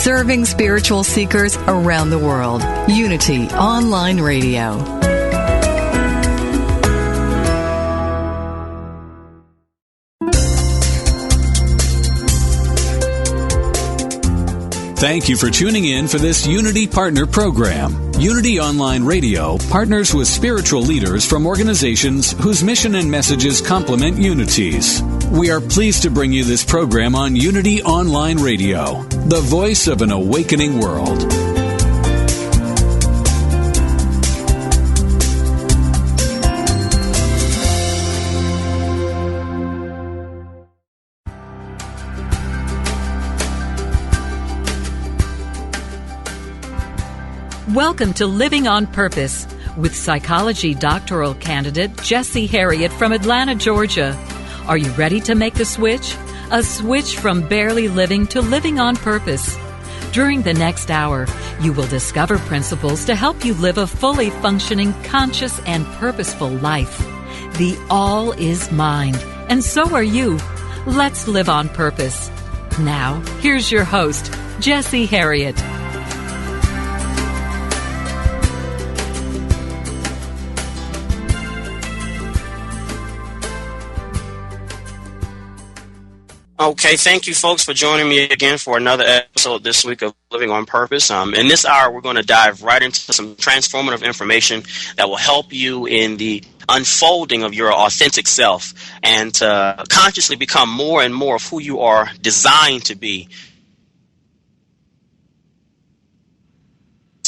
serving spiritual seekers around the world. Unity Online Radio. Thank you for tuning in for this Unity Partner Program. Unity Online Radio partners with spiritual leaders from organizations whose mission and messages complement Unity's. We are pleased to bring you this program on Unity Online Radio, the voice of an awakening world. Welcome to Living on Purpose with psychology doctoral candidate Jesse Herriott from Atlanta, Georgia. Are you ready to make the switch? A switch from barely living to living on purpose. During the next hour, you will discover principles to help you live a fully functioning, conscious, and purposeful life. The all is mind, and so are you. Let's live on purpose. Now, here's your host, Jesse Herriott. Okay, thank you folks for joining me again for another episode this week of Living on Purpose. In this hour, we're going to dive right into some transformative information that will help you in the unfolding of your authentic self and to consciously become more and more of who you are designed to be.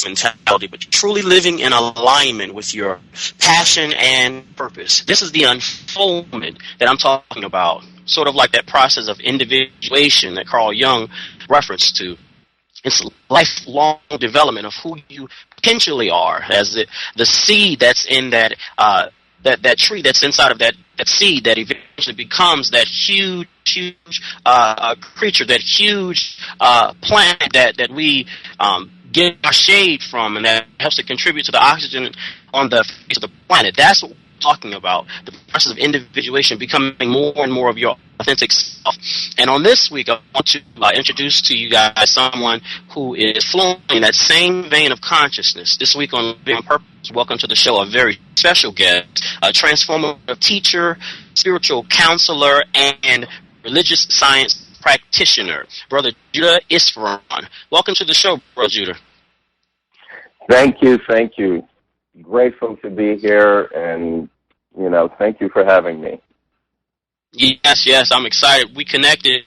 Mentality, but truly living in alignment with your passion and purpose. This is the unfoldment that I'm talking about. Sort of like that process of individuation that Carl Jung referenced to. It's lifelong development of who you potentially are, as the seed that's in that tree that's inside of that seed that eventually becomes that huge creature, that huge plant that we get our shade from, and that helps to contribute to the oxygen on the face of the planet. That's what talking about, the process of individuation, becoming more and more of your authentic self. And on this week, I want to introduce to you guys someone who is flowing in that same vein of consciousness. This week on Living on Purpose, welcome to the show a very special guest, a transformative teacher, spiritual counselor, and religious science practitioner, Brother Judah Isvaran. Welcome to the show, Brother Judah. Thank you. Grateful to be here, and thank you for having me. Yes, I'm excited. We connected,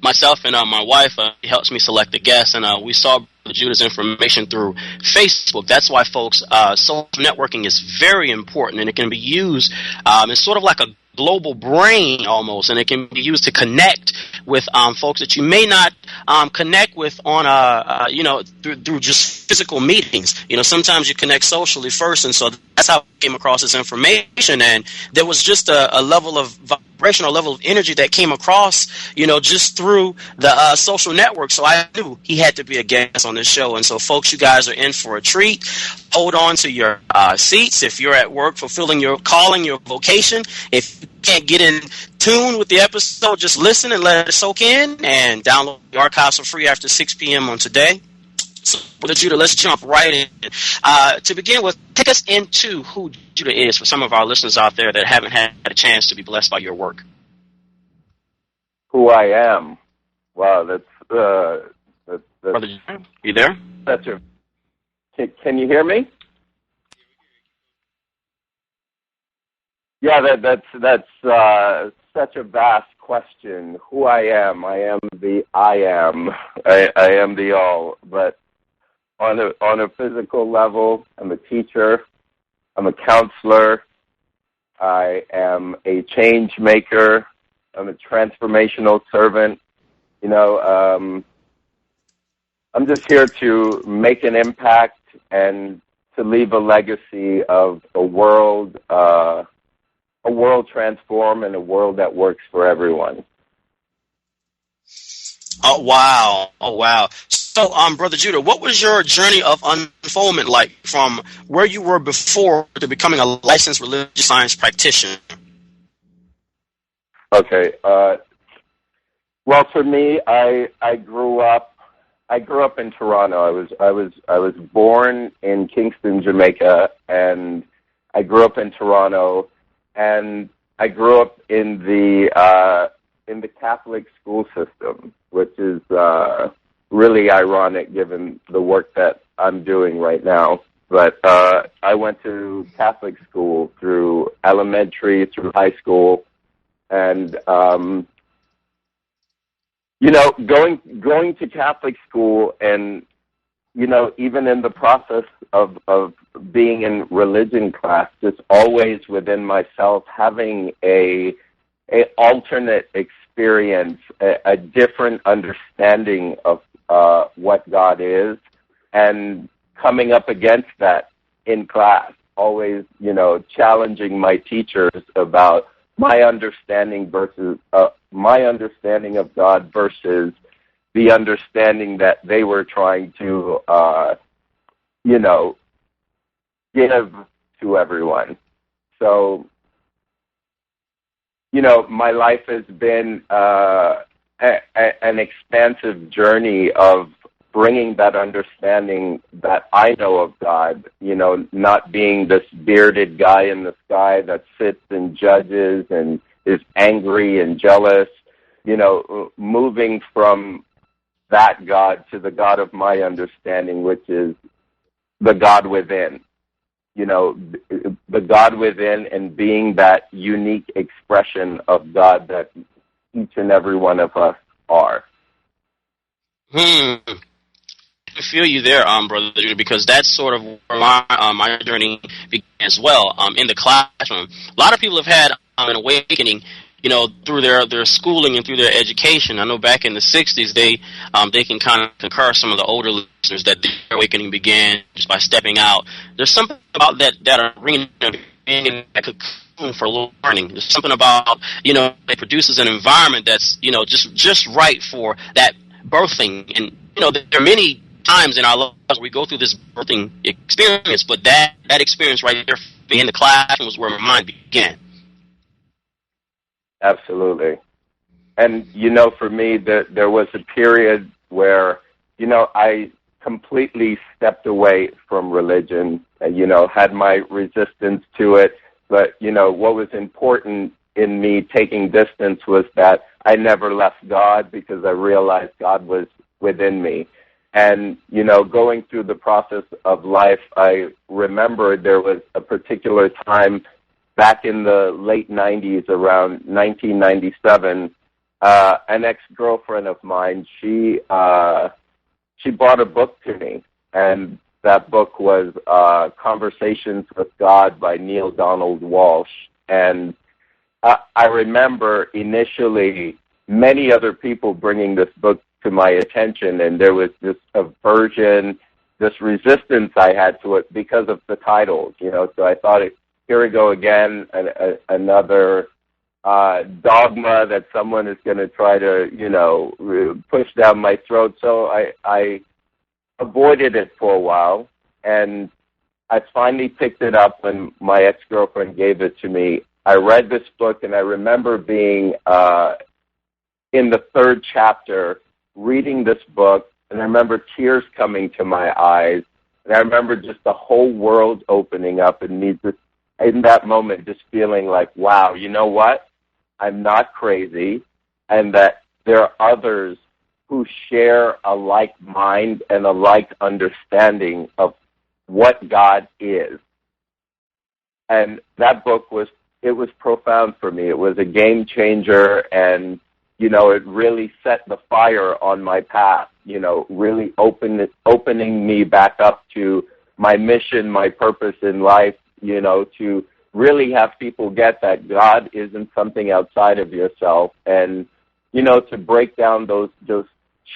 myself and my wife helps me select the guests, and we saw Judah's information through Facebook. That's why, folks, social networking is very important, and it can be used it's sort of like a global brain almost, and it can be used to connect with folks that you may not connect with on through just physical meetings. Sometimes you connect socially first, and so that's how I came across this information. And there was just a level of vibrational level of energy that came across, just through the social network. So I knew he had to be a guest on this show. And so, folks, you guys are in for a treat. Hold on to your seats if you're at work fulfilling your calling, your vocation. If you can't get in tune with the episode, just listen and let it soak in, and download the archives for free after 6 p.m. on today. So, Brother Judah, let's jump right in. To begin with, take us into who Judah is for some of our listeners out there that haven't had a chance to be blessed by your work. Who I am? Wow, that's Brother Judah, you there? Can you hear me? Yeah, that's such a vast question. Who I am the I am. I am the all. But on a physical level, I'm a teacher. I'm a counselor. I am a change maker. I'm a transformational servant. I'm just here to make an impact and to leave a legacy of a world transformed and a world that works for everyone. Oh, wow. So, Brother Judah, what was your journey of unfoldment like from where you were before to becoming a licensed religious science practitioner? Okay. Well, for me, I grew up I grew up in Toronto. I was born in Kingston, Jamaica, and I grew up in Toronto, and I grew up in the Catholic school system, which is really ironic given the work that I'm doing right now. But I went to Catholic school through elementary, through high school, and going to Catholic school, and even in the process of being in religion class, just always within myself having a alternate experience, a different understanding of what God is, and coming up against that in class, always, challenging my teachers about my understanding versus my understanding of God versus the understanding that they were trying to, give to everyone. So, my life has been an expansive journey of bringing that understanding that I know of God, not being this bearded guy in the sky that sits and judges and is angry and jealous, moving from that God to the God of my understanding, which is the God within, the God within, and being that unique expression of God that each and every one of us are. I feel you there, Brother Judah, because that's sort of where my journey began as well, in the classroom. A lot of people have had an awakening, through their schooling and through their education. I know back in the 60s, they can kind of concur some of the older listeners that their awakening began just by stepping out. There's something about that arena being in that cocoon for learning. There's something about, it produces an environment that's, just right for that birthing. And, there are many times in our lives we go through this birthing experience, but that experience right there in the classroom was where my mind began. Absolutely. And, for me, there was a period where, I completely stepped away from religion and, had my resistance to it. But, what was important in me taking distance was that I never left God, because I realized God was within me. And, going through the process of life, I remembered there was a particular time back in the late 90s, around 1997, an ex-girlfriend of mine, she brought a book to me, and that book was Conversations with God by Neale Donald Walsch. And I remember initially many other people bringing this book to my attention, and there was this aversion, this resistance I had to it because of the titles, so I thought, here we go again, another dogma that someone is going to try to, push down my throat. So I avoided it for a while, and I finally picked it up when my ex-girlfriend gave it to me. I read this book, and I remember being in the third chapter, reading this book, and I remember tears coming to my eyes, and I remember just the whole world opening up, and me just in that moment just feeling like, wow, you know what? I'm not crazy, and that there are others who share a like mind and a like understanding of what God is. And that book was profound for me. It was a game changer, and, it really set the fire on my path, really opening me back up to my mission, my purpose in life, to really have people get that God isn't something outside of yourself, and, to break down those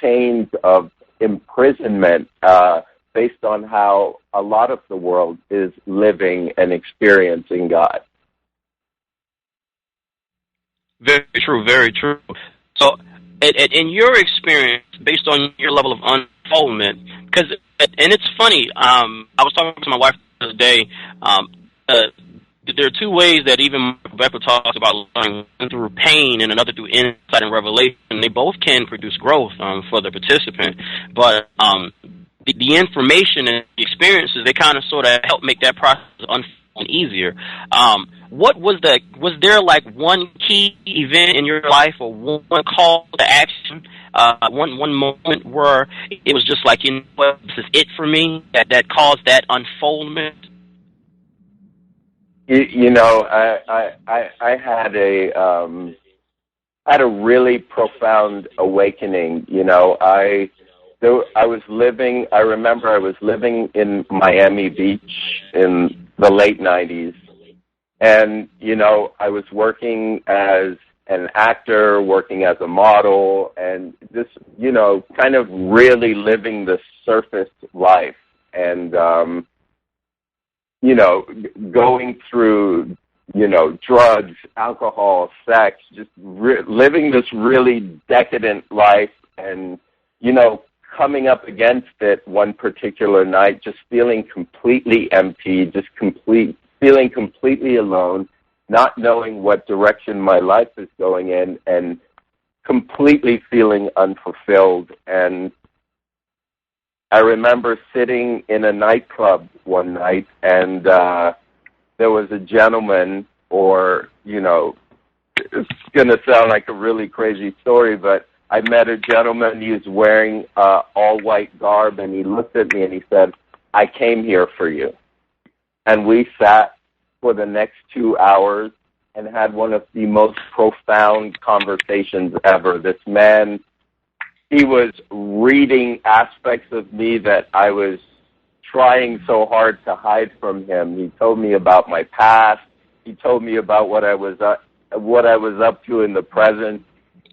chains of imprisonment based on how a lot of the world is living and experiencing God. Very true, very true. So, in your experience, based on your level of unfoldment, and it's funny, I was talking to my wife the other day, there are two ways that even Rebecca talks about learning, one through pain and another through insight and revelation. They both can produce growth for the participant, but the information and the experiences, they kind of sort of help make that process unfold easier. What was there like one key event in your life or one call to action, one moment where it was just like, you know what, this is it for me, that caused that unfoldment? You know, I had a really profound awakening. You know, I remember I was living in Miami Beach in the late 90s. And, you know, I was working as an actor, working as a model, and just, you know, kind of really living the surface life. And, you know, going through, you know, drugs, alcohol, sex, just living this really decadent life, and, you know, coming up against it one particular night, just feeling completely empty, feeling completely alone, not knowing what direction my life is going in, and completely feeling unfulfilled. And I remember sitting in a nightclub one night, and there was a gentleman, or, you know, it's going to sound like a really crazy story, but I met a gentleman. He was wearing all-white garb, and he looked at me and he said, "I came here for you." And we sat for the next 2 hours and had one of the most profound conversations ever. This man, he was reading aspects of me that I was trying so hard to hide from him. He told me about my past. He told me about what I was up to in the present.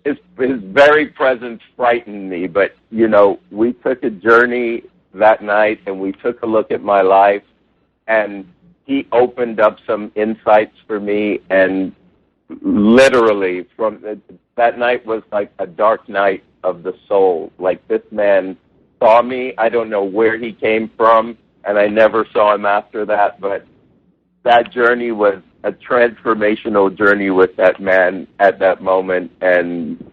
His very presence frightened me, but, you know, we took a journey that night, and we took a look at my life, and he opened up some insights for me, and literally that night was like a dark night of the soul. Like, this man saw me. I don't know where he came from, and I never saw him after that, but that journey was a transformational journey with that man at that moment. And,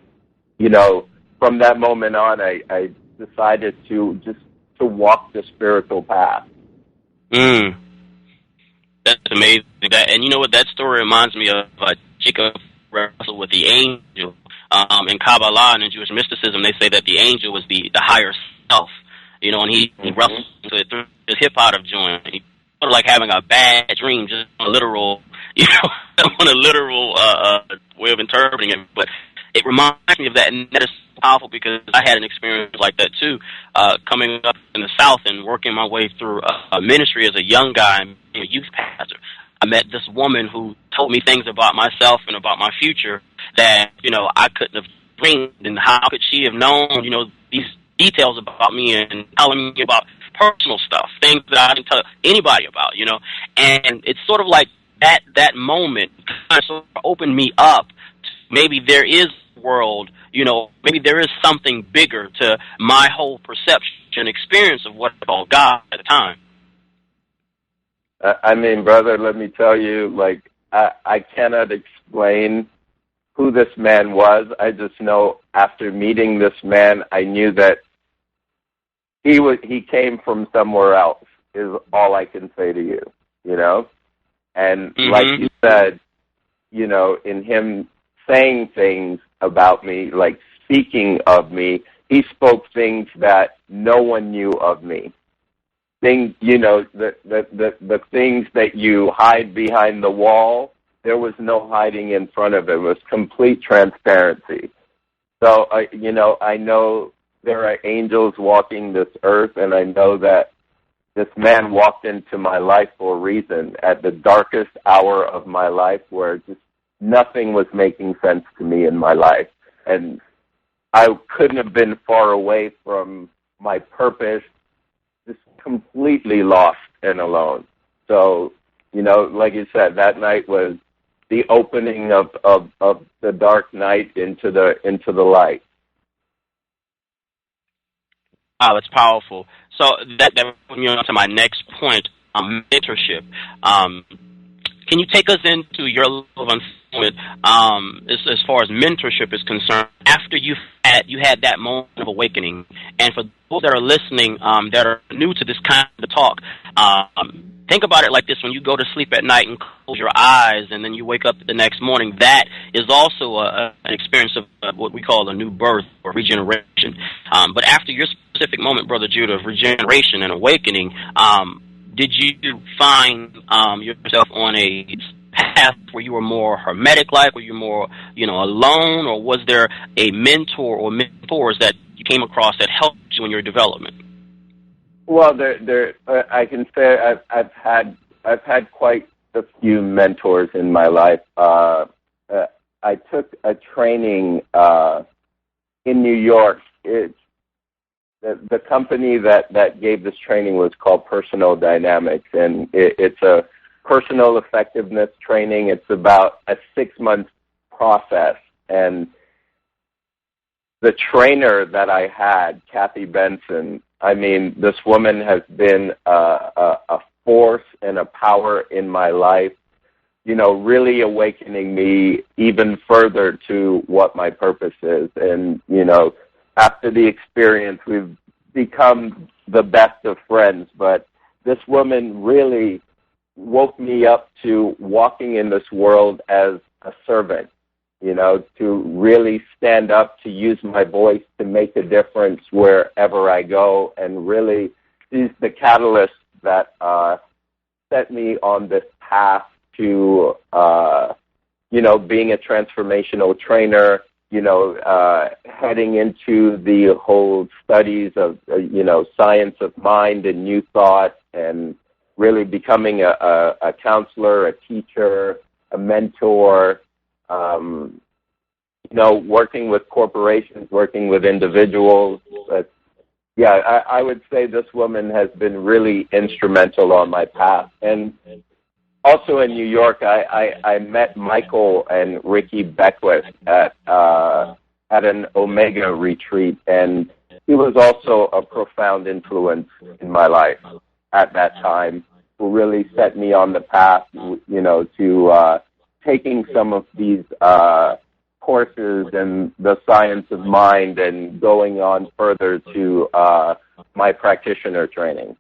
you know, from that moment on, I decided to walk the spiritual path. That's amazing. And you know what? That story reminds me of Jacob wrestled with the angel. In Kabbalah and in Jewish mysticism, they say that the angel was the higher self. You know, and he wrestled to it through his hip out of joint. He sort of like having a bad dream, just a literal, you know, on a literal way of interpreting it. But it reminds me of that, and that is powerful because I had an experience like that too, coming up in the South and working my way through a ministry as a young guy and being a youth pastor. I met this woman who told me things about myself and about my future that, you know, I couldn't have dreamed. And how could she have known, you know, these details about me and telling me about personal stuff, things that I didn't tell anybody about, you know? And it's sort of like that moment kind of sort of opened me up to maybe there is a world, you know, maybe there is something bigger to my whole perception and experience of what I call God at the time. I mean, brother, let me tell you, like, I cannot explain who this man was. I just know after meeting this man, I knew that he came from somewhere else, is all I can say to you, you know? And like you said, you know, in him saying things about me, like speaking of me, he spoke things that no one knew of me. Things, you know, the things that you hide behind the wall, there was no hiding in front of it. It was complete transparency. So, you know, I know there are angels walking this earth, and I know that this man walked into my life for a reason at the darkest hour of my life where just nothing was making sense to me in my life. And I couldn't have been far away from my purpose, just completely lost and alone. So, you know, like you said, that night was the opening of the dark night into the light. Wow, that's powerful. So that brings me on to my next point, mentorship. Can you take us into your level of unfoldment as far as mentorship is concerned after you had that moment of awakening? And for those that are listening that are new to this kind of talk, think about it like this: when you go to sleep at night and close your eyes and then you wake up the next morning, that is also an experience of what we call a new birth or regeneration. But after your specific moment, Brother Judah, of regeneration and awakening, did you find yourself on a path where you were more hermetic-like, were you more, alone, or was there a mentor or mentors that you came across that helped you in your development? Well, I can say I've had quite a few mentors in my life. I took a training in New York. The company that gave this training was called Personal Dynamics, and it's a personal effectiveness training. It's about a 6-month process, and the trainer that I had, Kathy Benson, I mean, this woman has been a force and a power in my life, really awakening me even further to what my purpose is. And, after the experience, we've become the best of friends, but this woman really woke me up to walking in this world as a servant, to really stand up, to use my voice to make a difference wherever I go, and really she's the catalyst that set me on this path to, being a transformational trainer, heading into the whole studies of, science of mind and new thought, and really becoming a counselor, a teacher, a mentor, working with corporations, working with individuals. But, I would say this woman has been really instrumental on my path. And also in New York, I met Michael and Ricky Beckwith at an Omega retreat, and he was also a profound influence in my life at that time, who really set me on the path, to taking some of these courses in the science of mind and going on further to my practitioner training.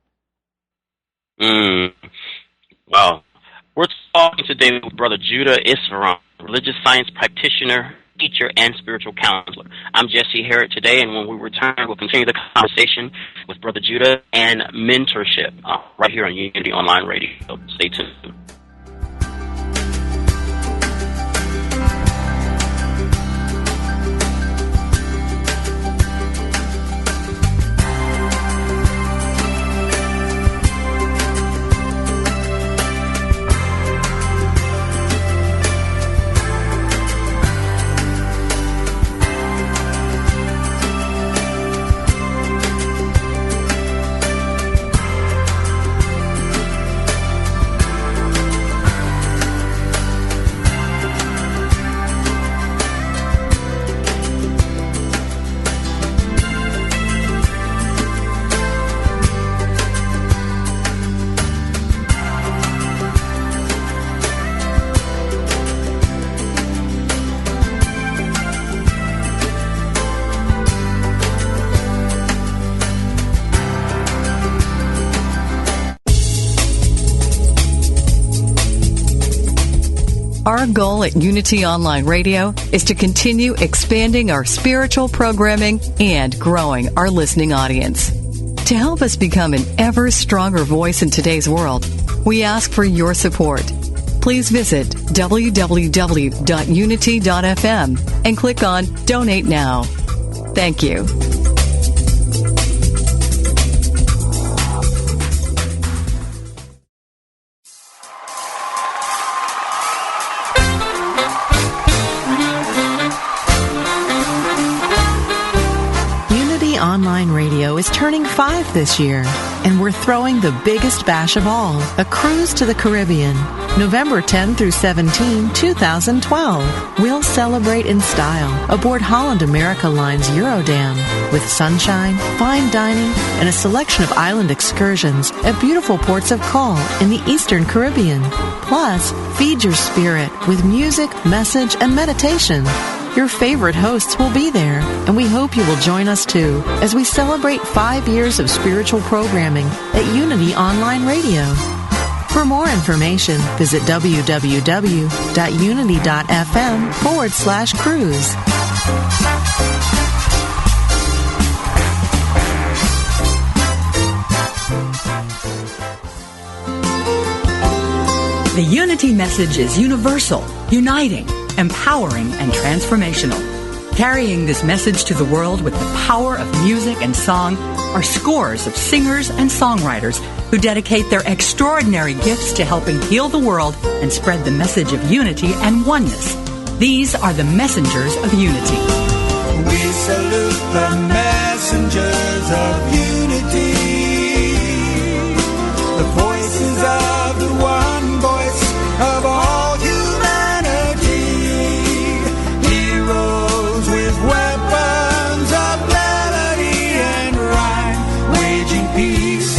Wow. We're talking today with Brother Judah Isvaran, religious science practitioner, teacher, and spiritual counselor. I'm Jesse Herriott today, and when we return, we'll continue the conversation with Brother Judah and mentorship right here on Unity Online Radio. Stay tuned. Our goal at Unity Online Radio is to continue expanding our spiritual programming and growing our listening audience. To help us become an ever stronger voice in today's world, we ask for your support. Please visit www.unity.fm and click on Donate Now. Thank you. Online Radio is turning 5 this year. And we're throwing the biggest bash of all, a cruise to the Caribbean, November 10 through 17, 2012. We'll celebrate in style aboard Holland America Line's Eurodam with sunshine, fine dining, and a selection of island excursions at beautiful ports of call in the Eastern Caribbean. Plus, feed your spirit with music, message, and meditation. Your favorite hosts will be there, and we hope you will join us too as we celebrate 5 years of spiritual programming at Unity Online Radio. For more information, visit www.unity.fm/cruise. The Unity message is universal, uniting, empowering, and transformational. Carrying this message to the world with the power of music and song are scores of singers and songwriters who dedicate their extraordinary gifts to helping heal the world and spread the message of unity and oneness. These are the messengers of unity. We salute the messengers of unity, the voices of the one voice of all humanity, heroes with weapons of melody and rhyme, waging peace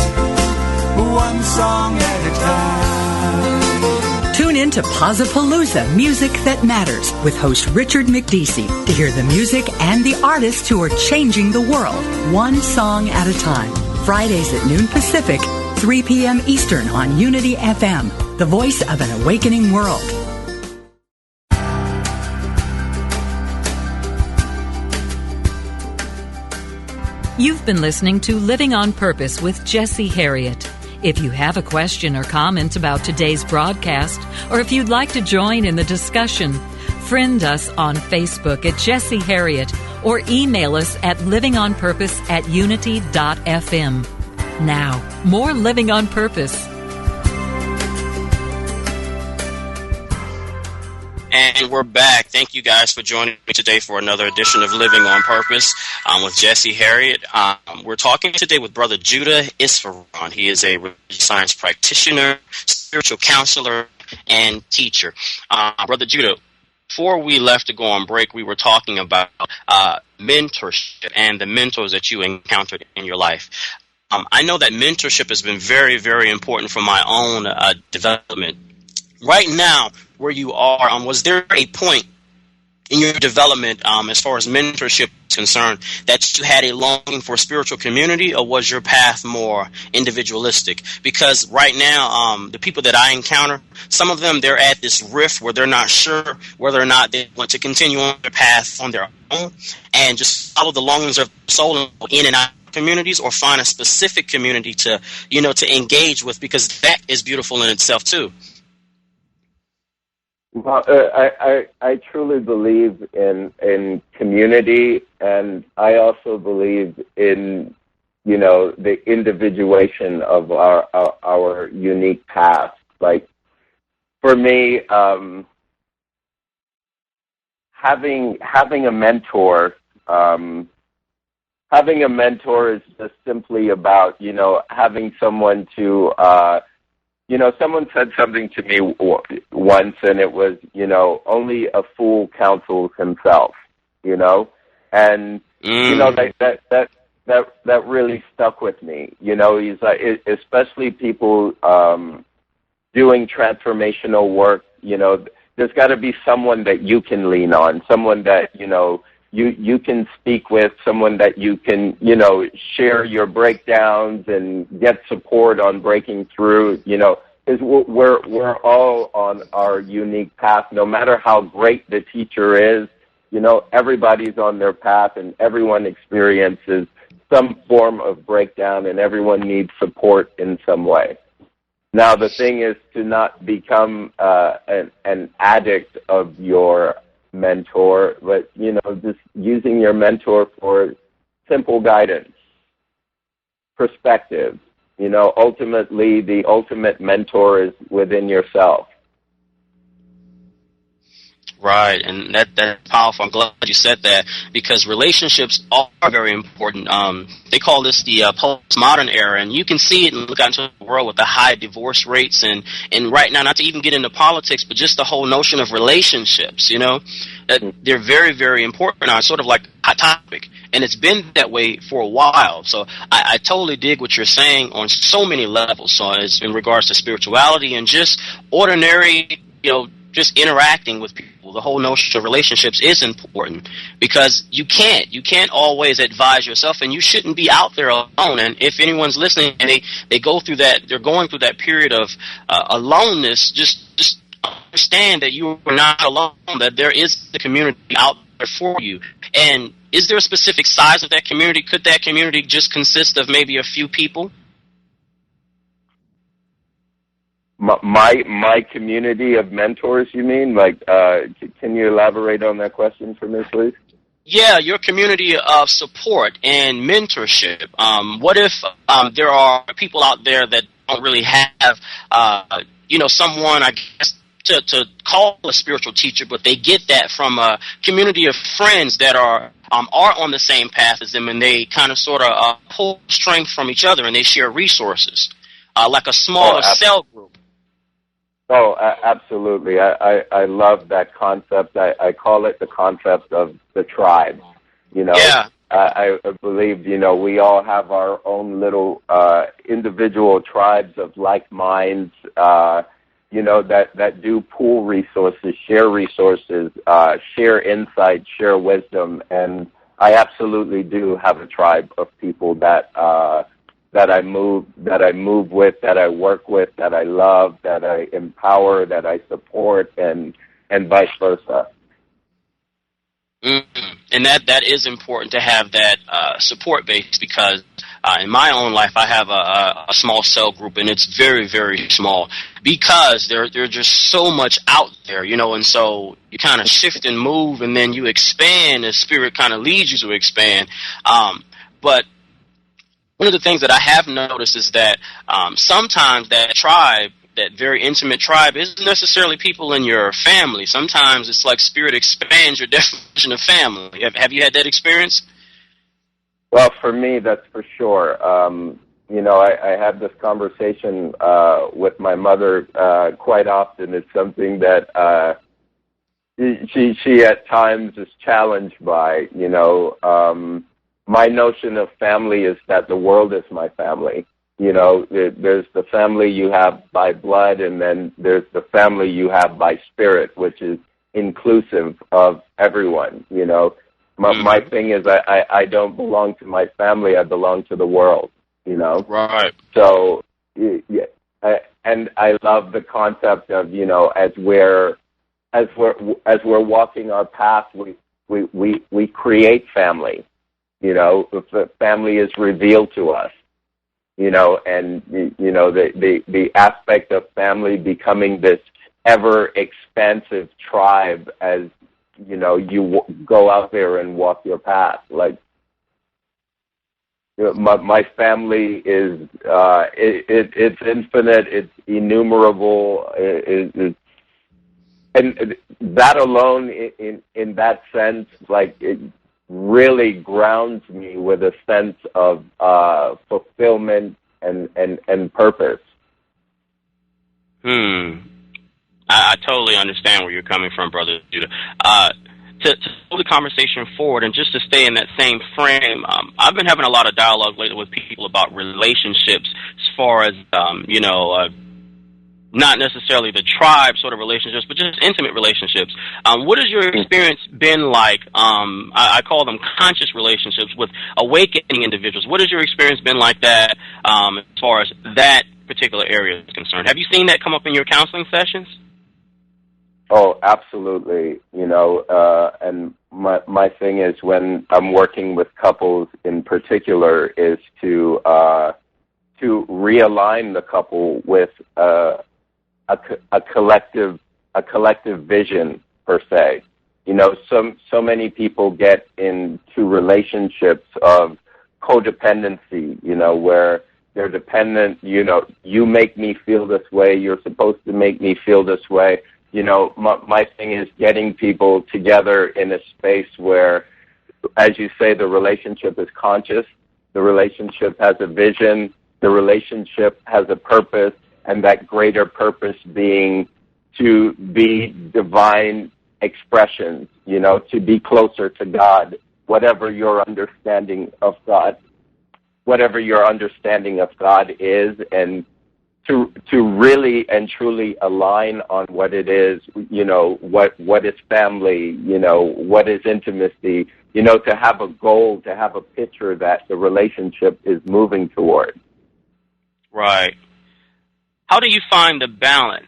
one song at a time. Tune in to Pazzapalooza, Music That Matters, with host Richard McDeesey, to hear the music and the artists who are changing the world, one song at a time. Fridays at noon Pacific, 3 p.m. Eastern on Unity FM, the voice of an awakening world. You've been listening to Living on Purpose with Jesse Herriott. If you have a question or comment about today's broadcast, or if you'd like to join in the discussion, friend us on Facebook at Jesse Herriott or email us at livingonpurpose@unity.fm. Now, more Living on Purpose. And we're back. Thank you guys for joining me today for another edition of Living on Purpose with Jesse Herriott. We're talking today with Brother Judah Isvaran. He is a religious science practitioner, spiritual counselor, and teacher. Brother Judah, before we left to go on break, we were talking about mentorship and the mentors that you encountered in your life. I know that mentorship has been very, very important for my own development. Right now, where you are, was there a point in your development as far as mentorship is concerned that you had a longing for spiritual community, or was your path more individualistic? Because right now, the people that I encounter, some of them, they're at this rift where they're not sure whether or not they want to continue on their path on their own and just follow the longings of the soul in and out of communities, or find a specific community to engage with, because that is beautiful in itself too. Well, I truly believe in community, and I also believe in, the individuation of our unique path. Like, for me, having a mentor, is just simply about, having someone to, someone said something to me once, and it was, only a fool counsels himself, and, that really stuck with me. He's like, especially people doing transformational work, there's got to be someone that you can lean on, someone that, you can speak with, someone that you can, share your breakdowns and get support on breaking through, is we're all on our unique path. No matter how great the teacher is, everybody's on their path, and everyone experiences some form of breakdown, and everyone needs support in some way. Now, the thing is to not become an addict of your mentor, but, just using your mentor for simple guidance, perspective. Ultimately, the ultimate mentor is within yourself. Right, and that's powerful. I'm glad you said that, because relationships are very important. They call this the postmodern era, and you can see it and look out into the world with the high divorce rates, and right now, not to even get into politics, but just the whole notion of relationships, that they're very, very important now. It's sort of like a topic, and it's been that way for a while. So I totally dig what you're saying on so many levels. So it's in regards to spirituality and just ordinary, just interacting with people. The whole notion of relationships is important, because you can't always advise yourself, and you shouldn't be out there alone. And if anyone's listening and they're going through that period of aloneness, just understand that you are not alone, that there is a community out there for you. And is there a specific size of that community? Could that community just consist of maybe a few people? My community of mentors, you mean? Like, can you elaborate on that question for me, please? Yeah, your community of support and mentorship. What if there are people out there that don't really have, someone, I guess, to call a spiritual teacher, but they get that from a community of friends that are on the same path as them, and they kind of sort of pull strength from each other, and they share resources, like a smaller cell group. Oh, absolutely. I love that concept. I call it the concept of the tribe. Yeah. I believe, we all have our own little individual tribes of like minds, that do pool resources, share insight, share wisdom. And I absolutely do have a tribe of people that I move with, that I work with, that I love, that I empower, that I support, and vice versa. Mm-hmm. And that is important to have that support base, because in my own life I have a small cell group, and it's very, very small, because there's just so much out there, and so you kind of shift and move, and then you expand as Spirit kind of leads you to expand. But one of the things that I have noticed is that sometimes that tribe, that very intimate tribe, isn't necessarily people in your family. Sometimes it's like Spirit expands your definition of family. Have you had that experience? Well, for me, that's for sure. I have this conversation with my mother quite often. It's something that she at times is challenged by, My notion of family is that the world is my family. There's the family you have by blood, and then there's the family you have by spirit, which is inclusive of everyone. My thing is I don't belong to my family. I belong to the world. Right. So, and I love the concept of as we're walking our path, we create family. If the family is revealed to us, and the aspect of family becoming this ever expansive tribe as you go out there and walk your path. Like, my family is it's infinite, it's innumerable, and that alone, in that sense, like, it really grounds me with a sense of fulfillment and purpose. I totally understand where you're coming from, Brother Judah. To move the conversation forward, and just to stay in that same frame, I've been having a lot of dialogue lately with people about relationships, as far as not necessarily the tribe sort of relationships, but just intimate relationships. What has your experience been like? I call them conscious relationships with awakening individuals. What has your experience been like that, as far as that particular area is concerned? Have you seen that come up in your counseling sessions? Oh, absolutely. And my thing is, when I'm working with couples in particular, is to realign the couple with a collective vision, per se. So many people get into relationships of codependency, where they're dependent, you make me feel this way, you're supposed to make me feel this way. my thing is getting people together in a space where, as you say, the relationship is conscious, the relationship has a vision, the relationship has a purpose, and that greater purpose being to be divine expressions, to be closer to God, whatever your understanding of God is, and to really and truly align on what it is, what is family, what is intimacy, to have a goal, to have a picture that the relationship is moving toward. Right. How do you find the balance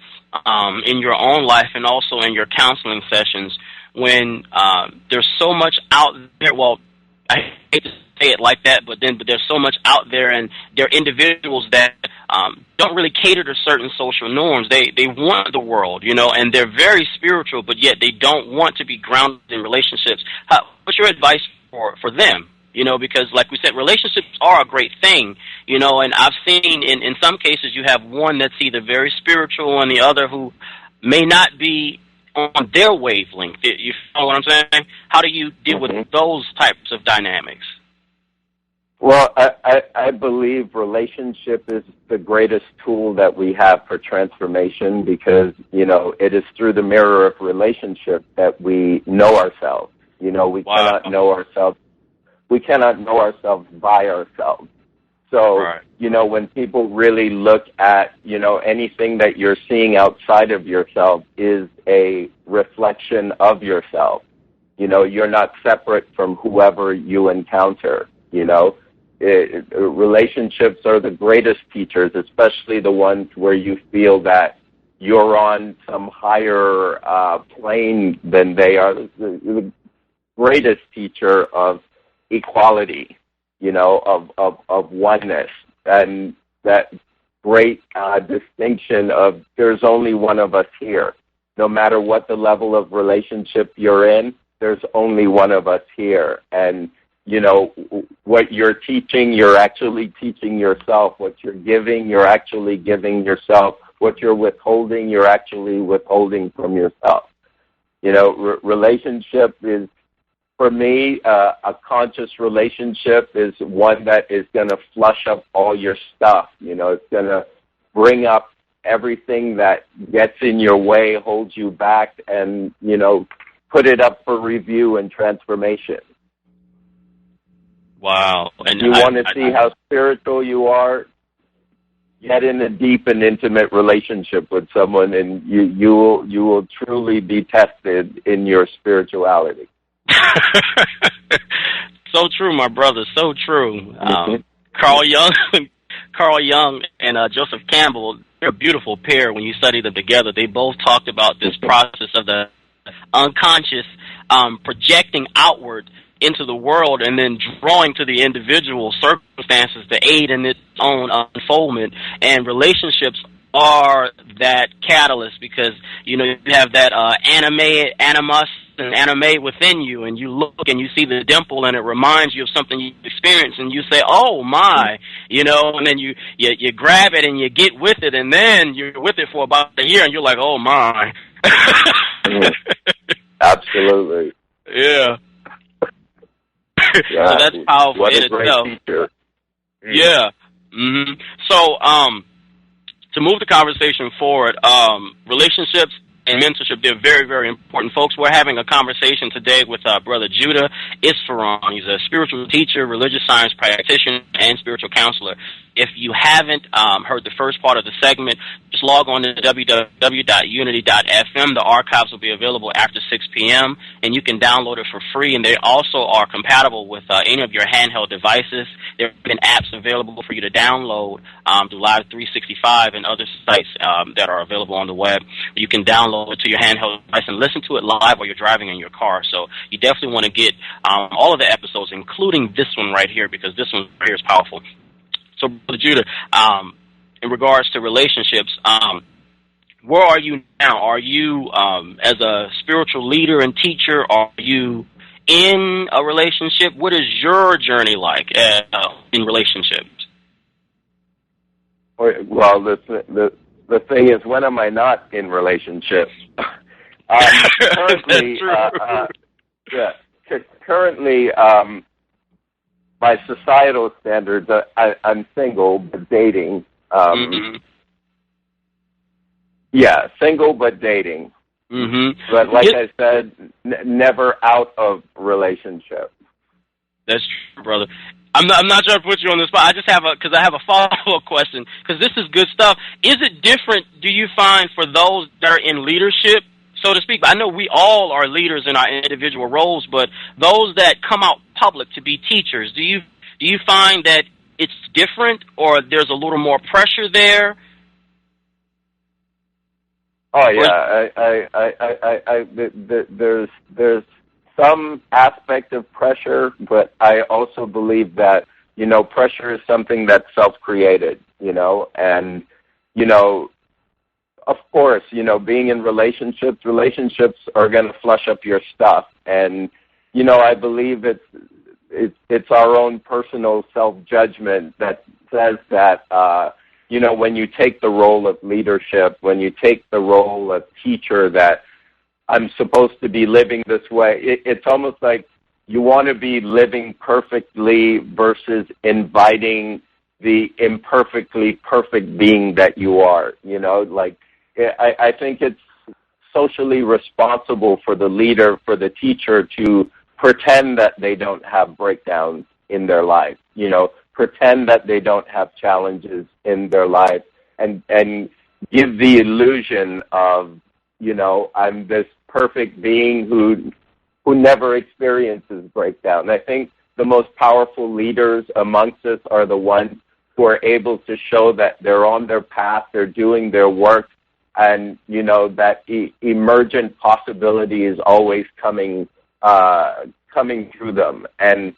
in your own life and also in your counseling sessions when there's so much out there? Well, I hate to say it like that, but there's so much out there, and there are individuals that don't really cater to certain social norms. They want the world, and they're very spiritual, but yet they don't want to be grounded in relationships. What's your advice for them? Because like we said, relationships are a great thing, and I've seen in some cases you have one that's either very spiritual and the other who may not be on their wavelength. You know what I'm saying? How do you deal with those types of dynamics? Well, I believe relationship is the greatest tool that we have for transformation because, it is through the mirror of relationship that we know ourselves. We cannot know ourselves. We cannot know ourselves by ourselves. So, right. When people really look at, anything that you're seeing outside of yourself is a reflection of yourself. You're not separate from whoever you encounter, relationships are the greatest teachers, especially the ones where you feel that you're on some higher plane than they are. The greatest teacher of equality, of oneness, and that great distinction of there's only one of us here. No matter what the level of relationship you're in, there's only one of us here. And what you're teaching, you're actually teaching yourself. What you're giving, you're actually giving yourself. What you're withholding, you're actually withholding from yourself. Relationship is, for me, a conscious relationship is one that is going to flush up all your stuff. It's going to bring up everything that gets in your way, holds you back, and, put it up for review and transformation. Wow. And you want to see how spiritual you are, get in a deep and intimate relationship with someone, and you will truly be tested in your spirituality. So true, my brother. So true. Carl Jung and Joseph Campbell, they're a beautiful pair when you study them together. They both talked about this process of the unconscious projecting outward into the world and then drawing to the individual circumstances to aid in its own unfoldment. And relationships are that catalyst because, you have that animus and anime within you, and you look and you see the dimple and it reminds you of something you experienced, and you say, oh my, and then you grab it and you get with it, and then you're with it for about a year and you're like, oh my. Absolutely. Yeah. So that's powerful in itself. Teacher. Yeah. Mm-hmm. So, to move the conversation forward, relationships and mentorship, they're very, very important. Folks, we're having a conversation today with Brother Judah Isvaran. He's a spiritual teacher, religious science practitioner, and spiritual counselor. If you haven't heard the first part of the segment, just log on to www.unity.fm. The archives will be available after 6 p.m., and you can download it for free, and they also are compatible with any of your handheld devices. There have been apps available for you to download through Live 365 and other sites that are available on the web. You can download it to your handheld device and listen to it live while you're driving in your car. So you definitely want to get all of the episodes, including this one right here, because this one right here is powerful. So, Brother Judah, in regards to relationships, where are you now? Are you, as a spiritual leader and teacher, are you in a relationship? What is your journey like in relationships? Well, the thing is, when am I not in relationships? Currently, by societal standards, I'm single but dating. Yeah, single but dating. Mm-hmm. But like I said, never out of relationship. That's true, brother. I'm not trying to put you on the spot. I just have a follow-up question, because this is good stuff. Is it different, do you find, for those that are in leadership, so to speak? I know we all are leaders in our individual roles, but those that come out public to be teachers, do you find that it's different, or there's a little more pressure there? Oh yeah, there's some aspect of pressure, but I also believe that, pressure is something that's self-created, and, of course, being in relationships are going to flush up your stuff. And, I believe it's our own personal self-judgment that says that, when you take the role of leadership, when you take the role of teacher, that I'm supposed to be living this way. It's almost like you want to be living perfectly versus inviting the imperfectly perfect being that you are. I think it's socially responsible for the leader, for the teacher, to pretend that they don't have breakdowns in their life, pretend that they don't have challenges in their life, and give the illusion of, I'm this perfect being who never experiences breakdown. I think the most powerful leaders amongst us are the ones who are able to show that they're on their path, they're doing their work, and, that emergent possibility is always coming through them. And,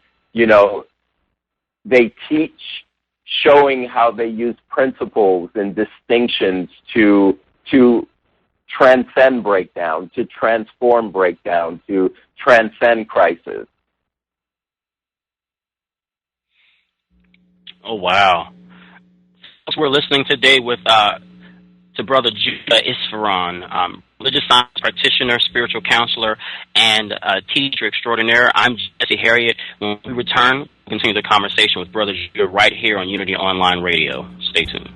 they teach showing how they use principles and distinctions to transcend breakdown, to transform breakdown, to transcend crisis. Oh, wow. We're listening today to Brother Judah Isvaran, religious science practitioner, spiritual counselor, and teacher extraordinaire. I'm Jesse Herriott. When we return, we'll continue the conversation with Brother Judah right here on Unity Online Radio. Stay tuned.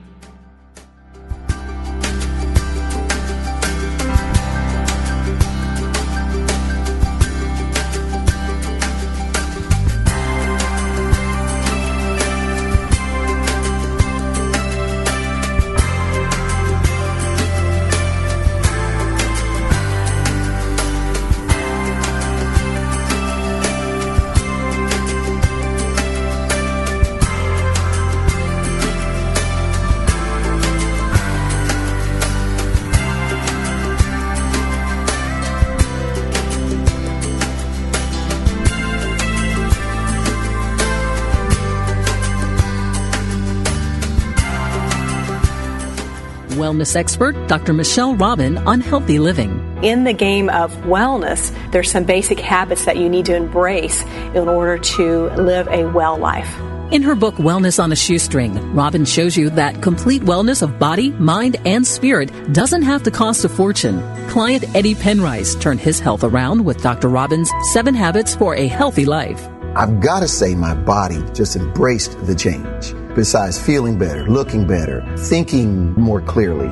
Wellness expert Dr. Michelle Robin on healthy living. In the game of wellness, there's some basic habits that you need to embrace in order to live a well life. In her book, Wellness on a Shoestring, Robin shows you that complete wellness of body, mind, and spirit doesn't have to cost a fortune. Client Eddie Penrice turned his health around with Dr. Robin's 7 Habits for a Healthy Life. I've got to say my body just embraced the change. Besides feeling better, looking better, thinking more clearly.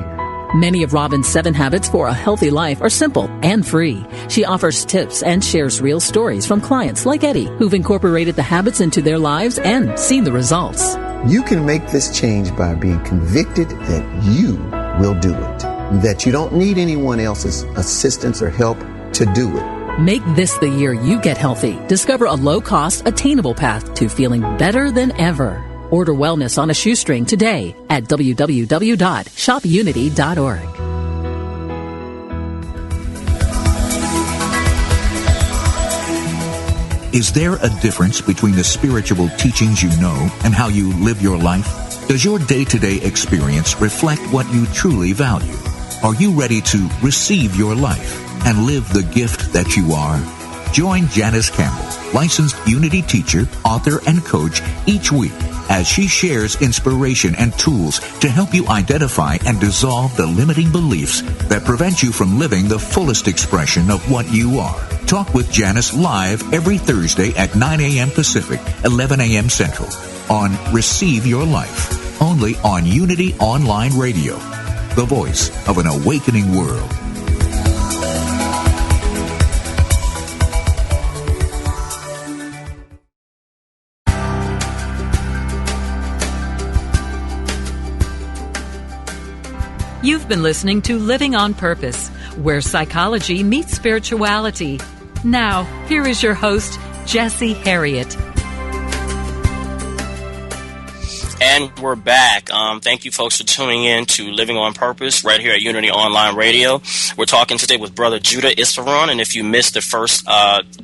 Many of Robin's 7 Habits for a Healthy Life are simple and free. She offers tips and shares real stories from clients like Eddie, who've incorporated the habits into their lives and seen the results. You can make this change by being convicted that you will do it, that you don't need anyone else's assistance or help to do it. Make this the year you get healthy. Discover a low-cost, attainable path to feeling better than ever. Order Wellness on a Shoestring today at www.shopunity.org. Is there a difference between the spiritual teachings you know and how you live your life? Does your day-to-day experience reflect what you truly value? Are you ready to receive your life and live the gift that you are? Join Janice Campbell, licensed Unity teacher, author, and coach, each week as she shares inspiration and tools to help you identify and dissolve the limiting beliefs that prevent you from living the fullest expression of what you are. Talk with Janice live every Thursday at 9 a.m. Pacific, 11 a.m. Central on Receive Your Life, only on Unity Online Radio, the voice of an awakening world. You've been listening to Living on Purpose, where psychology meets spirituality. Now, here is your host, Jesse Herriott. And we're back. Thank you, folks, for tuning in to Living on Purpose right here at Unity Online Radio. We're talking today with Brother Judah Isvaran, and if you missed the first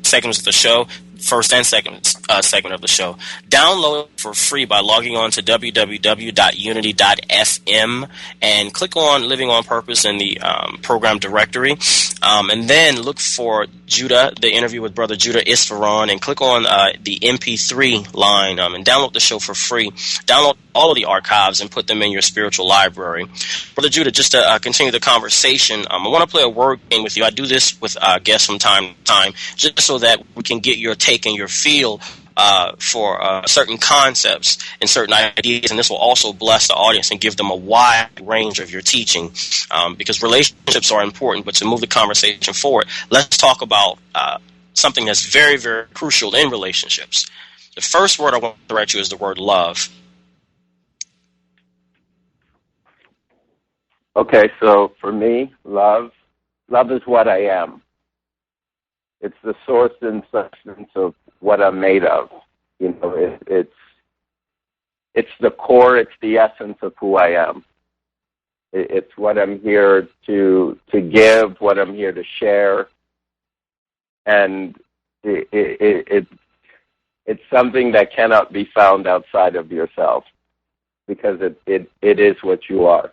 segments of the show, first and second segment of the show, download it for free by logging on to www.unity.fm and click on Living on Purpose in the program directory, and then look for Judah, the interview with Brother Judah Isvaran, and click on the MP3 line and download the show for free. Download all of the archives and put them in your spiritual library. Brother Judah, just to continue the conversation, I want to play a word game with you. I do this with guests from time to time, just so that we can get your take and your feel for certain concepts and certain ideas, and this will also bless the audience and give them a wide range of your teaching, because relationships are important. But to move the conversation forward, let's talk about something that's very, very crucial in relationships. The first word I want to direct you is the word love. Okay, so for me, love is what I am. It's the source and substance of what I'm made of. You know, it's the core, it's the essence of who I am. It's what I'm here to give, what I'm here to share, and it's something that cannot be found outside of yourself, because it is what you are.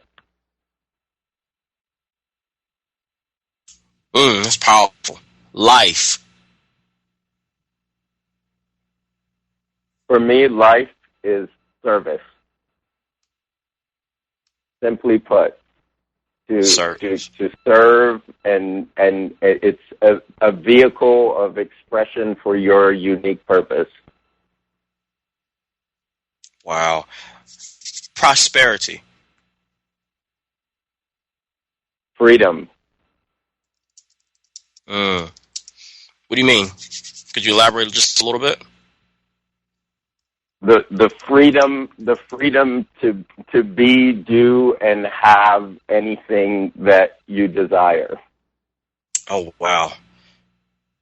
That's powerful. Life. For me, life is service. Simply put, to serve, and it's a vehicle of expression for your unique purpose. Wow. Prosperity. Freedom. What do you mean? Could you elaborate just a little bit? The freedom to be, do, and have anything that you desire. Oh, wow.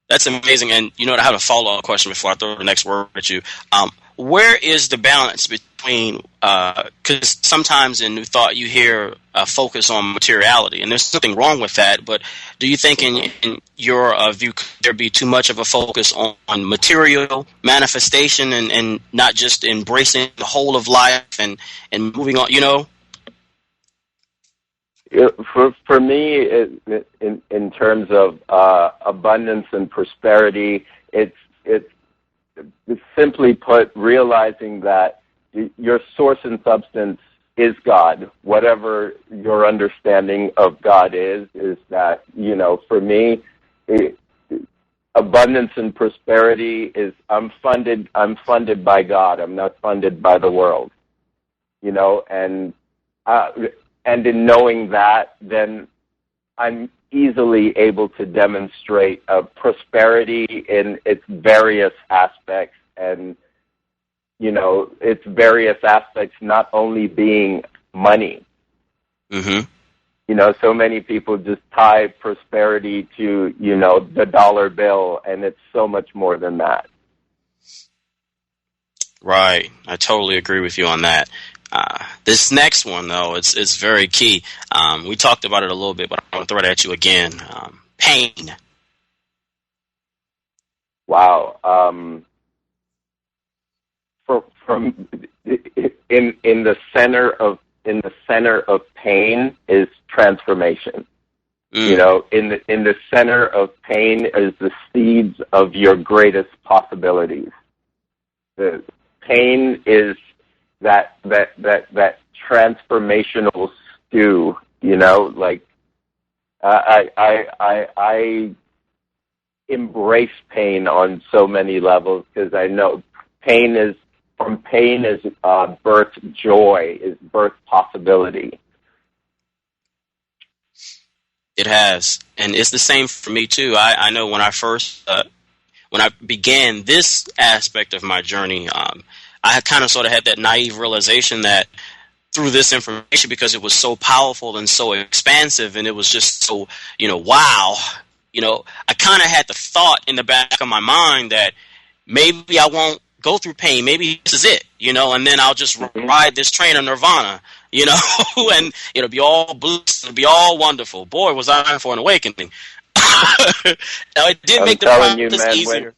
That's amazing. And you know what, I have a follow-up question before I throw the next word at you. Where is the balance between, because sometimes in New Thought you hear a focus on materiality, and there's nothing wrong with that, but do you think in your view, could there be too much of a focus on material manifestation and not just embracing the whole of life and moving on, you know? For me, in terms of abundance and prosperity, it's simply put, realizing that your source and substance is God. Whatever your understanding of God is that, you know, for me, abundance and prosperity is I'm funded by God. I'm not funded by the world, you know, and in knowing that, then I'm easily able to demonstrate prosperity in its various aspects, and, you know, its various aspects not only being money. Mm-hmm. You know, so many people just tie prosperity to, you know, the dollar bill, and it's so much more than that. Right. I totally agree with you on that. This next one, though, it's very key. We talked about it a little bit, but I want to throw it at you again. Pain. Wow. In the center of pain is transformation. You know, in the center of pain is the seeds of your greatest possibilities. The pain is that transformational stew, like I embrace pain on so many levels because I know pain is birth joy, is birth possibility. It has, and it's the same for me too. I know when I first when I began this aspect of my journey, I kind of sort of had that naive realization that through this information, because it was so powerful and so expansive, and it was just so, wow, I kind of had the thought in the back of my mind that maybe I won't go through pain. Maybe this is it, and then I'll just ride this train of nirvana, and it'll be all bliss, it'll be all wonderful. Boy, was I in for an awakening. It did make the process easier.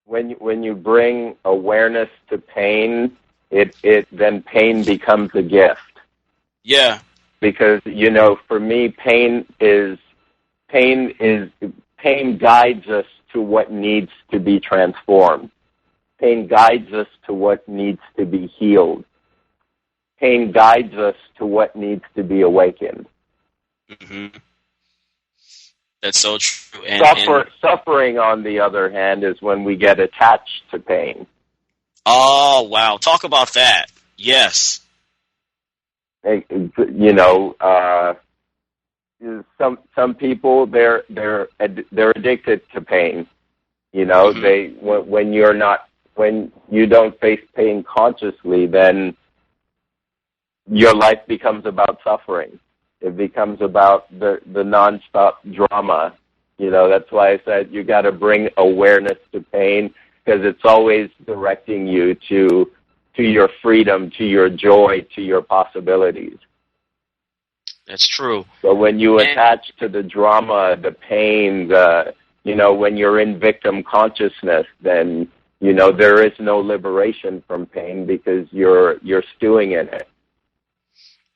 When you bring awareness to pain, it then pain becomes a gift. Yeah. Because for me, pain guides us to what needs to be transformed. Pain guides us to what needs to be healed. Pain guides us to what needs to be awakened. Mm-hmm. That's so true. Suffering, on the other hand, is when we get attached to pain. Oh, wow. Talk about that. Yes. Some people, they're addicted to pain. Mm-hmm. When you don't face pain consciously, then your life becomes about suffering. It becomes about the nonstop drama. That's why I said you got to bring awareness to pain, because it's always directing you to your freedom, to your joy, to your possibilities. That's true. But when you attach to the drama, the pain, when you're in victim consciousness, then there is no liberation from pain because you're stewing in it.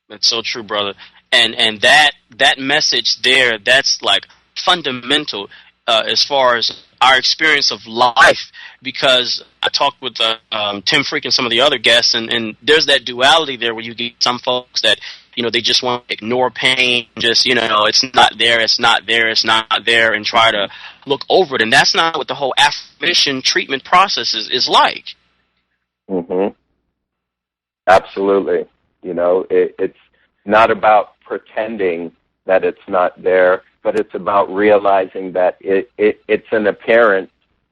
That's so true, brother. And that message there, that's like fundamental as far as our experience of life, because I talked with Tim Freak and some of the other guests, and there's that duality there where you get some folks that, they just want to ignore pain, just, it's not there, it's not there, it's not there, and try to look over it. And that's not what the whole affirmation treatment process is like. Mm-hmm. Absolutely. It's not about pretending that it's not there, but it's about realizing that it's an apparent,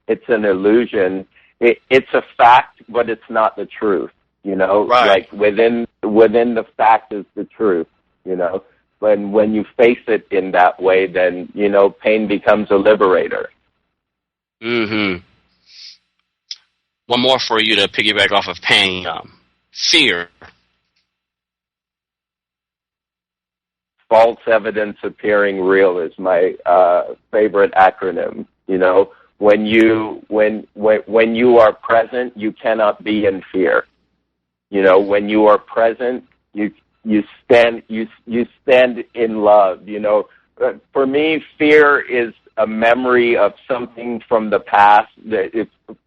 it's an illusion, it's a fact, but it's not the truth. Right. Like within the fact is the truth. When you face it in that way, then pain becomes a liberator. Mm-hmm. One more for you to piggyback off of pain. Fear. False evidence appearing real is my favorite acronym. When you are present, you cannot be in fear. When you are present, you stand in love. For me, fear is a memory of something from the past.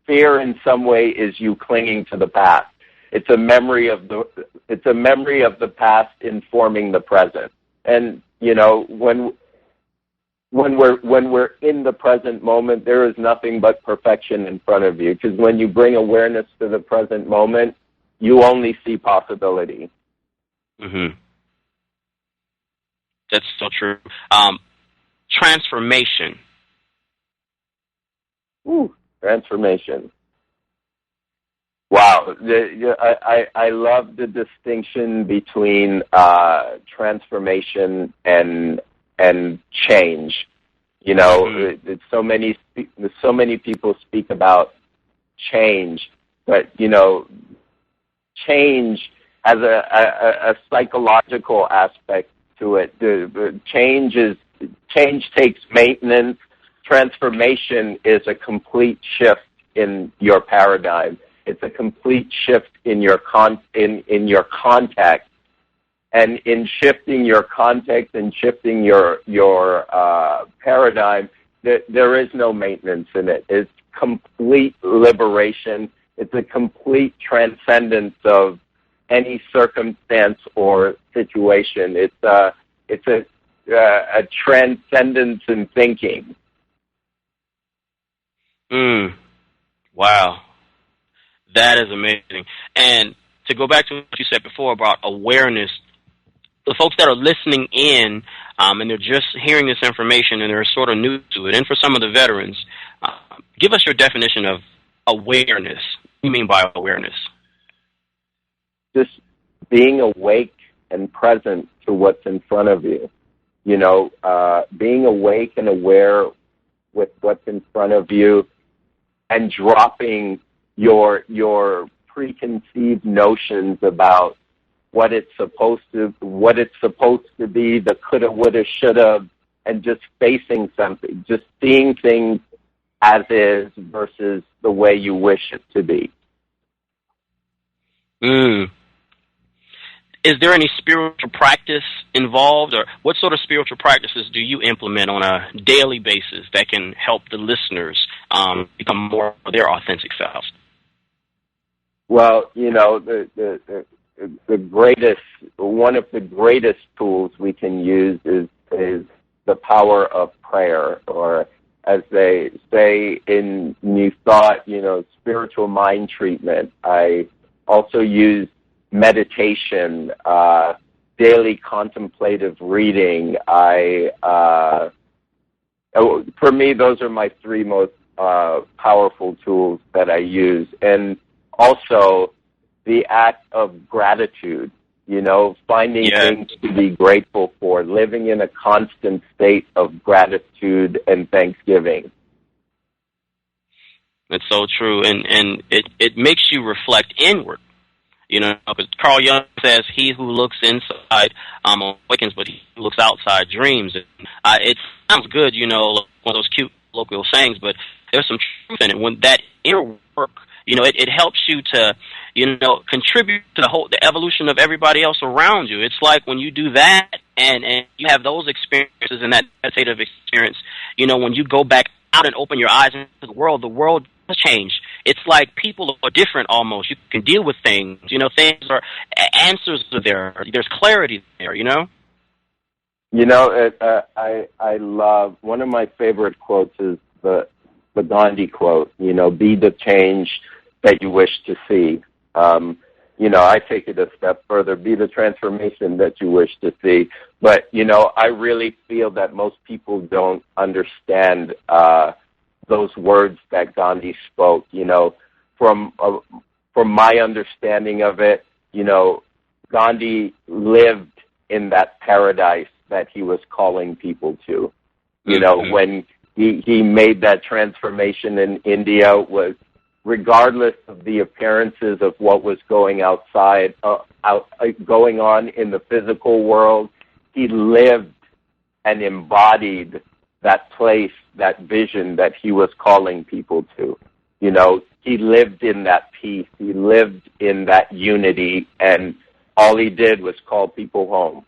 Fear in some way is you clinging to the past. It's a memory of the past informing the present. And when we're in the present moment, there is nothing but perfection in front of you. Because when you bring awareness to the present moment, you only see possibility. Mm-hmm. That's so true. Transformation. Ooh, transformation. Wow. I love the distinction between transformation and change. Mm-hmm. So many people speak about change, but change has a psychological aspect to it. Change takes maintenance. Transformation is a complete shift in your paradigm. It's a complete shift in your in your context, and in shifting your context and shifting your paradigm, there is no maintenance in it. It's complete liberation. it's a complete transcendence of any circumstance or situation. It's a transcendence in thinking. Wow. That is amazing. And to go back to what you said before about awareness, the folks that are listening in and they're just hearing this information and they're sort of new to it, and for some of the veterans, give us your definition of awareness. What do you mean by awareness? Just being awake and present to what's in front of you. You know, being awake and aware with what's in front of you, and dropping your preconceived notions about what it's supposed to be, the coulda, woulda, shoulda, and just facing something, just seeing things as is versus the way you wish it to be. Is there any spiritual practice involved, or what sort of spiritual practices do you implement on a daily basis that can help the listeners become more of their authentic selves? Well, you know, one of the greatest tools we can use is the power of prayer, or as they say in New Thought, you know, spiritual mind treatment. I also use meditation, daily contemplative reading. For me, those are my three most powerful tools that I use. And also the act of gratitude, you know, finding things to be grateful for, living in a constant state of gratitude and thanksgiving. It's so true, and it makes you reflect inward. You know, because Carl Jung says, "He who looks inside awakens, but he who looks outside dreams." It sounds good, you know, one of those cute local sayings, but there's some truth in it. When that inner work, you know, it helps you to, you know, contribute to the evolution of everybody else around you. It's like when you do that and you have those experiences and that meditative experience, you know, when you go back out and open your eyes into the world does change. It's like people are different almost. You can deal with things. You know, answers are there. There's clarity there, you know? You know, I love, one of my favorite quotes is the Gandhi quote, you know, be the change that you wish to see. You know, I take it a step further, be the transformation that you wish to see. But, you know, I really feel that most people don't understand those words that Gandhi spoke. You know, from my understanding of it, you know, Gandhi lived in that paradise that he was calling people to. You know, when he made that transformation in India, was regardless of the appearances of what was going going on in the physical world, he lived and embodied that place, that vision that he was calling people to. You know, he lived in that peace. He lived in that unity, and all he did was call people home.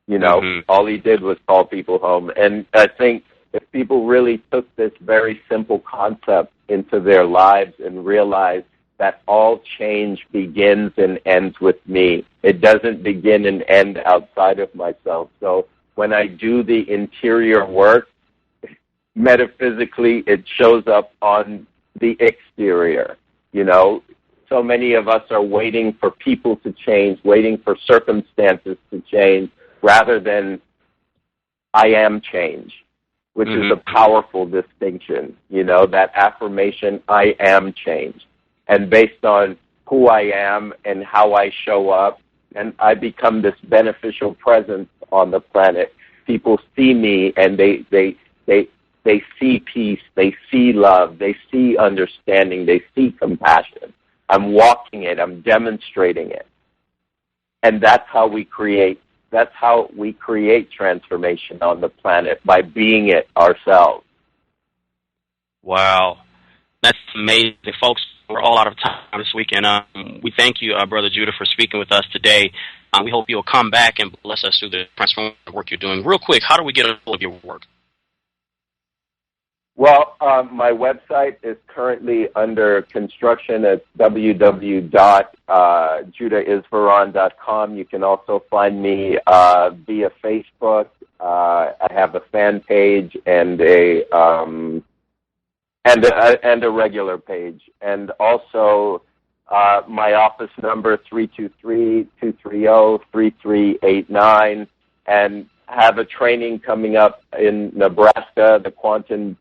You know, all he did was call people home. And I think if people really took this very simple concept into their lives and realized that all change begins and ends with me, it doesn't begin and end outside of myself. So when I do the interior work, metaphysically, it shows up on the exterior. You know, so many of us are waiting for people to change, waiting for circumstances to change, rather than I am change, which is a powerful distinction. You know, that affirmation, I am change. And based on who I am and how I show up, and I become this beneficial presence on the planet. People see me and they see peace, they see love, they see understanding, they see compassion. I'm walking it, I'm demonstrating it. And that's how we create transformation on the planet, by being it ourselves. Wow. That's amazing. Folks, we're all out of time this weekend. We thank you, Brother Judah, for speaking with us today. We hope you'll come back and bless us through the transformative work you're doing. Real quick, how do we get a hold of your work? Well, my website is currently under construction at www.judahisvaran.com. You can also find me via Facebook. I have a fan page and a regular page, and also my office number 323-230-3389, and have a training coming up in Nebraska, the Quantum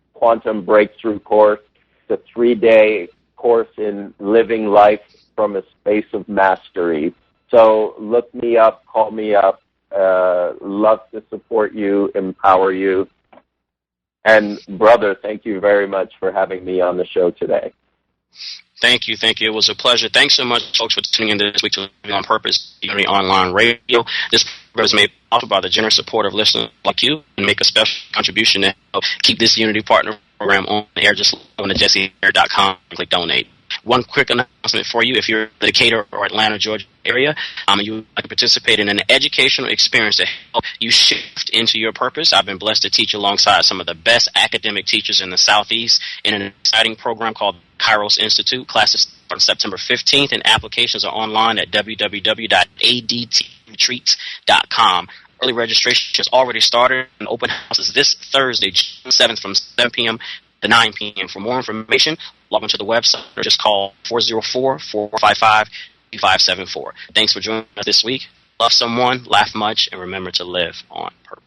Breakthrough Course. It's a 3-day course in living life from a space of mastery. So look me up, call me up. Love to support you, empower you. And brother, thank you very much for having me on the show today. Thank you. It was a pleasure. Thanks so much, folks, for tuning in this week to Living on Purpose, Unity Online Radio. This program is made possible by the generous support of listeners like you, and make a special contribution to help keep this Unity Partner Program on the air. Just go to jesseherriott.com and click donate. One quick announcement for you: if you're in the Decatur or Atlanta, Georgia area, and you would like to participate in an educational experience to help you shift into your purpose, I've been blessed to teach alongside some of the best academic teachers in the Southeast in an exciting program called Kairos Institute. Classes start on September 15th, and applications are online at www.adtretreats.com. Early registration has already started, and open house is this Thursday, June 7th, from 7 p.m. to 9 p.m. For more information, log on to the website or just call 404-455-2574. Thanks for joining us this week. Love someone, laugh much, and remember to live on purpose.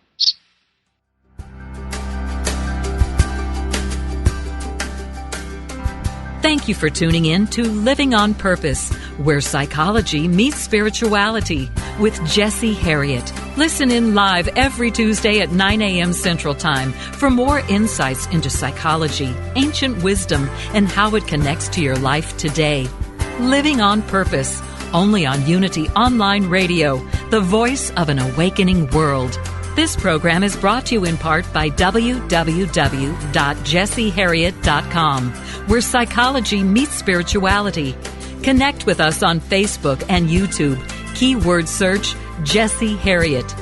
Thank you for tuning in to Living on Purpose, where psychology meets spirituality with Jesse Herriott. Listen in live every Tuesday at 9 a.m. Central Time for more insights into psychology, ancient wisdom, and how it connects to your life today. Living on Purpose, only on Unity Online Radio, the voice of an awakening world. This program is brought to you in part by www.jesseherriott.com, where psychology meets spirituality. Connect with us on Facebook and YouTube. Keyword search Jesse Herriott.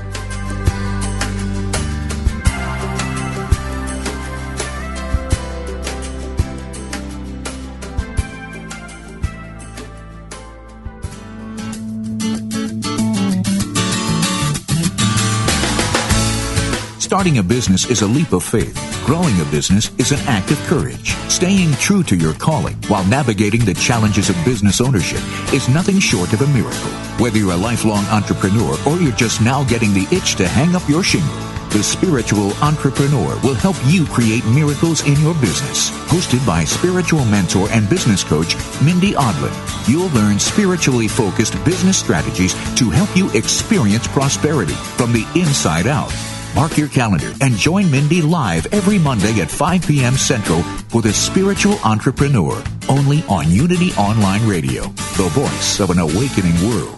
Starting a business is a leap of faith. Growing a business is an act of courage. Staying true to your calling while navigating the challenges of business ownership is nothing short of a miracle. Whether you're a lifelong entrepreneur or you're just now getting the itch to hang up your shingle, the Spiritual Entrepreneur will help you create miracles in your business. Hosted by spiritual mentor and business coach Mindy Odland, you'll learn spiritually focused business strategies to help you experience prosperity from the inside out. Mark your calendar and join Mindy live every Monday at 5 p.m. Central for The Spiritual Entrepreneur, only on Unity Online Radio, the voice of an awakening world.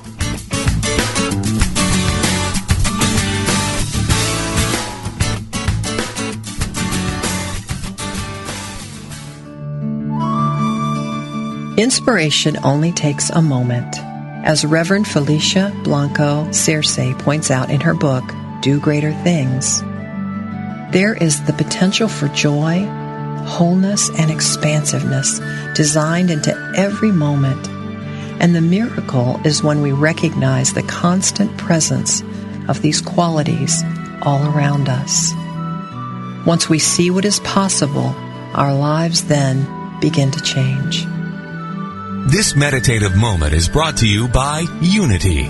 Inspiration only takes a moment. As Reverend Felicia Blanco Circe points out in her book, Do Greater Things, there is the potential for joy, wholeness, and expansiveness designed into every moment. And the miracle is when we recognize the constant presence of these qualities all around us. Once we see what is possible, our lives then begin to change. This meditative moment is brought to you by Unity.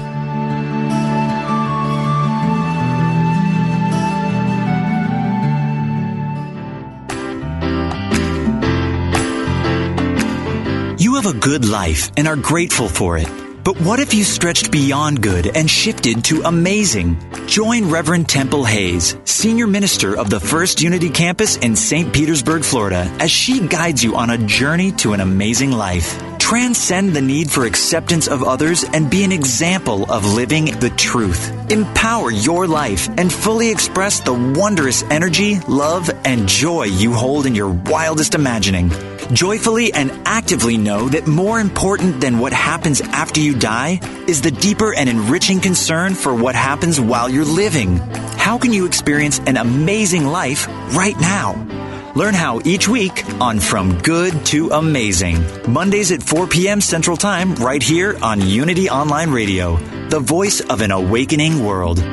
You have a good life and are grateful for it. But what if you stretched beyond good and shifted to amazing? Join Reverend Temple Hayes, Senior Minister of the First Unity Campus in St. Petersburg, Florida, as she guides you on a journey to an amazing life. Transcend the need for acceptance of others and be an example of living the truth. Empower your life and fully express the wondrous energy, love, and joy you hold in your wildest imagining. Joyfully and actively know that more important than what happens after you die is the deeper and enriching concern for what happens while you're living. How can you experience an amazing life right now? Learn how each week on From Good to Amazing. Mondays at 4 p.m. Central Time, right here on Unity Online Radio, the voice of an awakening world.